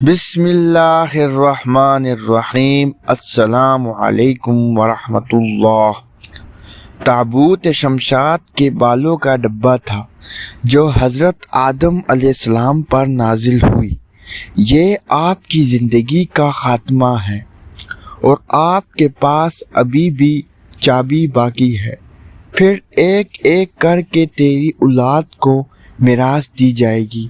بسم اللہ الرحمن الرحیم۔ السلام علیکم ورحمۃ اللہ۔ تابوت شمشاد کے بالوں کا ڈبہ تھا جو حضرت آدم علیہ السلام پر نازل ہوئی۔ یہ آپ کی زندگی کا خاتمہ ہے اور آپ کے پاس ابھی بھی چابی باقی ہے۔ پھر ایک ایک کر کے تیری اولاد کو میراث دی جائے گی۔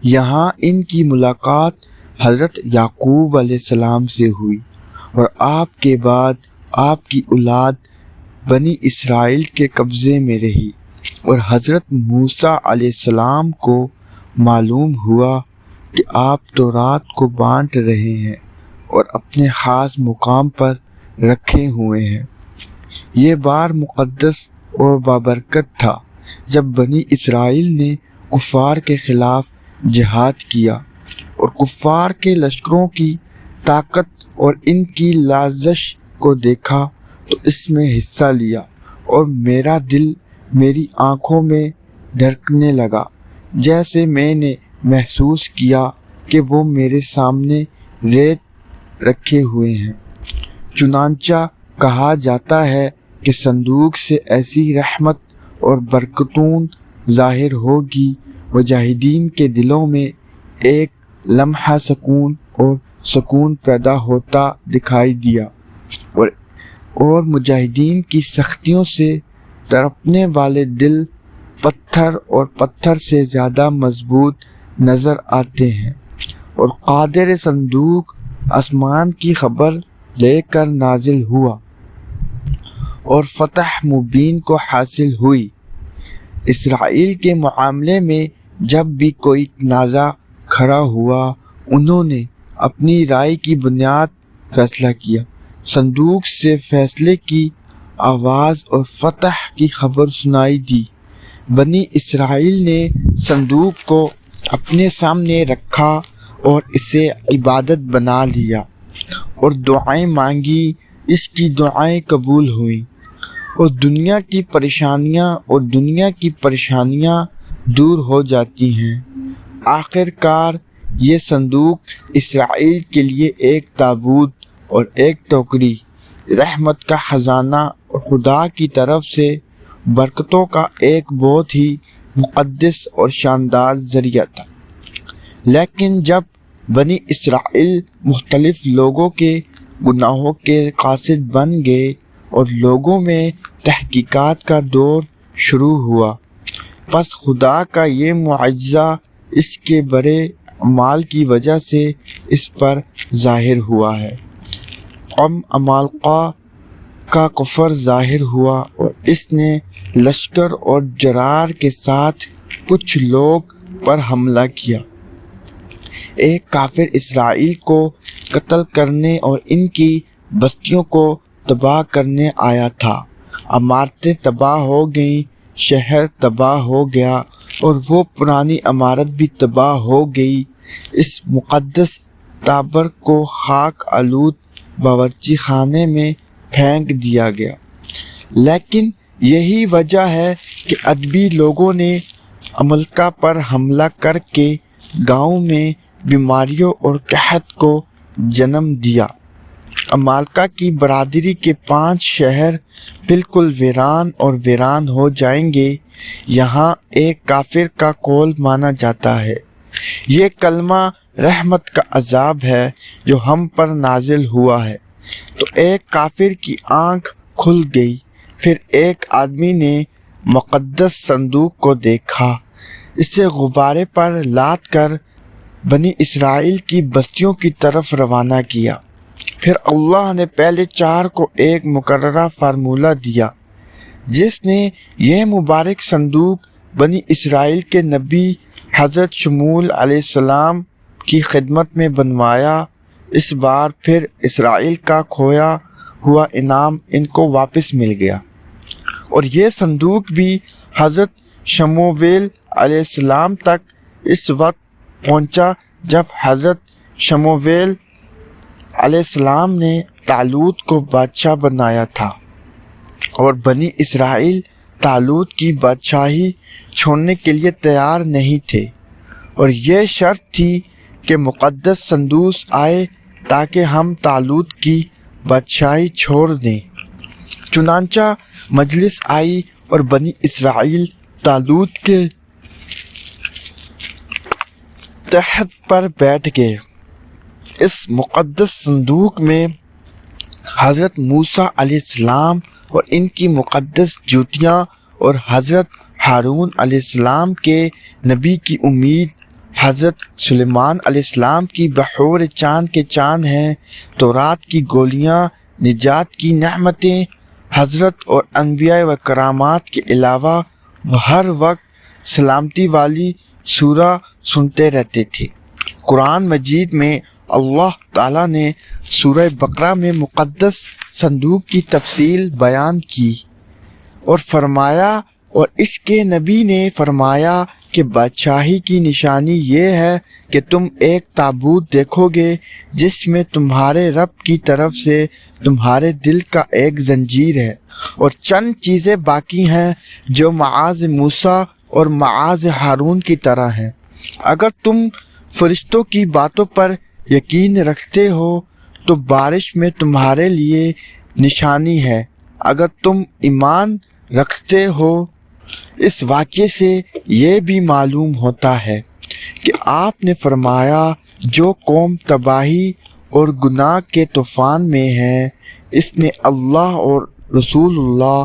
یہاں ان کی ملاقات حضرت یعقوب علیہ السلام سے ہوئی اور آپ کے بعد آپ کی اولاد بنی اسرائیل کے قبضے میں رہی، اور حضرت موسیٰ علیہ السلام کو معلوم ہوا کہ آپ تورات کو بانٹ رہے ہیں اور اپنے خاص مقام پر رکھے ہوئے ہیں۔ یہ بار مقدس اور بابرکت تھا جب بنی اسرائیل نے کفار کے خلاف جہاد کیا اور کفار کے لشکروں کی طاقت اور ان کی لازش کو دیکھا تو اس میں حصہ لیا، اور میرا دل میری آنکھوں میں دھڑکنے لگا، جیسے میں نے محسوس کیا کہ وہ میرے سامنے ریت رکھے ہوئے ہیں۔ چنانچہ کہا جاتا ہے کہ صندوق سے ایسی رحمت اور برکتوں ظاہر ہوگی، مجاہدین کے دلوں میں ایک لمحہ سکون پیدا ہوتا دکھائی دیا، اور مجاہدین کی سختیوں سے تڑپنے والے دل پتھر سے زیادہ مضبوط نظر آتے ہیں، اور قادر صندوق آسمان کی خبر لے کر نازل ہوا اور فتح مبین کو حاصل ہوئی۔ اسرائیل کے معاملے میں جب بھی کوئی تنازع کھڑا ہوا، انہوں نے اپنی رائے کی بنیاد فیصلہ کیا۔ صندوق سے فیصلے کی آواز اور فتح کی خبر سنائی دی۔ بنی اسرائیل نے صندوق کو اپنے سامنے رکھا اور اسے عبادت بنا لیا اور دعائیں مانگی۔ اس کی دعائیں قبول ہوئیں اور دنیا کی پریشانیاں دور ہو جاتی ہیں۔ آخر کار یہ صندوق اسرائیل کے لیے ایک تابوت اور ایک ٹوکری، رحمت کا خزانہ اور خدا کی طرف سے برکتوں کا ایک بہت ہی مقدس اور شاندار ذریعہ تھا۔ لیکن جب بنی اسرائیل مختلف لوگوں کے گناہوں کے قاصد بن گئے اور لوگوں میں تحقیقات کا دور شروع ہوا، پس خدا کا یہ معجزہ اس کے بڑے اعمال کی وجہ سے اس پر ظاہر ہوا ہے۔ عمالقہ کا کفر ظاہر ہوا اور اس نے لشکر اور جرار کے ساتھ کچھ لوگ پر حملہ کیا۔ ایک کافر اسرائیل کو قتل کرنے اور ان کی بستیوں کو تباہ کرنے آیا تھا۔ عمارتیں تباہ ہو گئیں، شہر تباہ ہو گیا اور وہ پرانی عمارت بھی تباہ ہو گئی۔ اس مقدس تابر کو خاک آلود باورچی خانے میں پھینک دیا گیا۔ لیکن یہی وجہ ہے کہ ادبی لوگوں نے عمالقہ پر حملہ کر کے گاؤں میں بیماریوں اور قحط کو جنم دیا۔ عمالقہ کی برادری کے 5 شہر بالکل ویران ہو جائیں گے۔ یہاں ایک کافر کا قول مانا جاتا ہے، یہ کلمہ رحمت کا عذاب ہے جو ہم پر نازل ہوا ہے۔ تو ایک کافر کی آنکھ کھل گئی۔ پھر ایک آدمی نے مقدس صندوق کو دیکھا، اسے غبارے پر لاد کر بنی اسرائیل کی بستیوں کی طرف روانہ کیا۔ پھر اللہ نے پہلے 4 کو ایک مقررہ فارمولہ دیا، جس نے یہ مبارک صندوق بنی اسرائیل کے نبی حضرت شمول علیہ السلام کی خدمت میں بنوایا۔ اس بار پھر اسرائیل کا کھویا ہوا انعام ان کو واپس مل گیا، اور یہ صندوق بھی حضرت شمویل علیہ السلام تک اس وقت پہنچا جب حضرت شمویل علیہ السلام نے طالوت کو بادشاہ بنایا تھا، اور بنی اسرائیل طالوت کی بادشاہی چھوڑنے کے لیے تیار نہیں تھے، اور یہ شرط تھی کہ مقدس صندوق آئے تاکہ ہم طالوت کی بادشاہی چھوڑ دیں۔ چنانچہ مجلس آئی اور بنی اسرائیل طالوت کے تحت پر بیٹھ گئے۔ اس مقدس صندوق میں حضرت موسیٰ علیہ السلام اور ان کی مقدس جوتیاں اور حضرت ہارون علیہ السلام کے نبی کی امید حضرت سلیمان علیہ السلام کی بحور چاند کے چاند ہیں، تورات کی گولیاں، نجات کی نعمتیں، حضرت اور انبیاء و کرامات کے علاوہ وہ ہر وقت سلامتی والی سورہ سنتے رہتے تھے۔ قرآن مجید میں اللہ تعالیٰ نے سورہ بقرہ میں مقدس صندوق کی تفصیل بیان کی اور فرمایا، اور اس کے نبی نے فرمایا کہ بادشاہی کی نشانی یہ ہے کہ تم ایک تابوت دیکھو گے جس میں تمہارے رب کی طرف سے تمہارے دل کا ایک زنجیر ہے، اور چند چیزیں باقی ہیں جو معاذ موسیٰ اور معاذ ہارون کی طرح ہیں۔ اگر تم فرشتوں کی باتوں پر یقین رکھتے ہو تو بارش میں تمہارے لیے نشانی ہے۔ اگر تم ایمان رکھتے ہو، اس واقعے سے یہ بھی معلوم ہوتا ہے کہ آپ نے فرمایا جو قوم تباہی اور گناہ کے طوفان میں ہے، اس نے اللہ اور رسول اللہ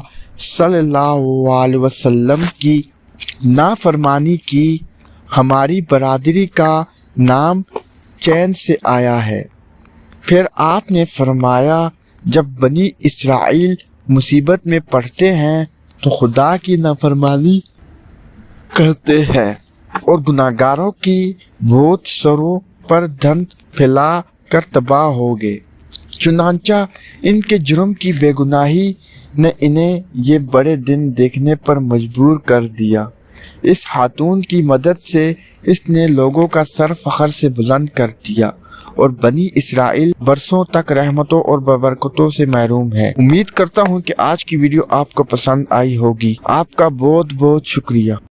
صلی اللہ علیہ وسلم کی نافرمانی کی، ہماری برادری کا نام چین سے آیا ہے۔ پھر آپ نے فرمایا جب بنی اسرائیل مصیبت میں پڑتے ہیں تو خدا کی نافرمانی کرتے ہیں اور گناہگاروں کی بہت سروں پر دھند پھیلا کر تباہ ہو گئے۔ چنانچہ ان کے جرم کی بے گناہی نے انہیں یہ بڑے دن دیکھنے پر مجبور کر دیا۔ اس خاتون کی مدد سے اس نے لوگوں کا سر فخر سے بلند کر دیا اور بنی اسرائیل برسوں تک رحمتوں اور برکتوں سے محروم ہے۔ امید کرتا ہوں کہ آج کی ویڈیو آپ کو پسند آئی ہوگی۔ آپ کا بہت بہت شکریہ۔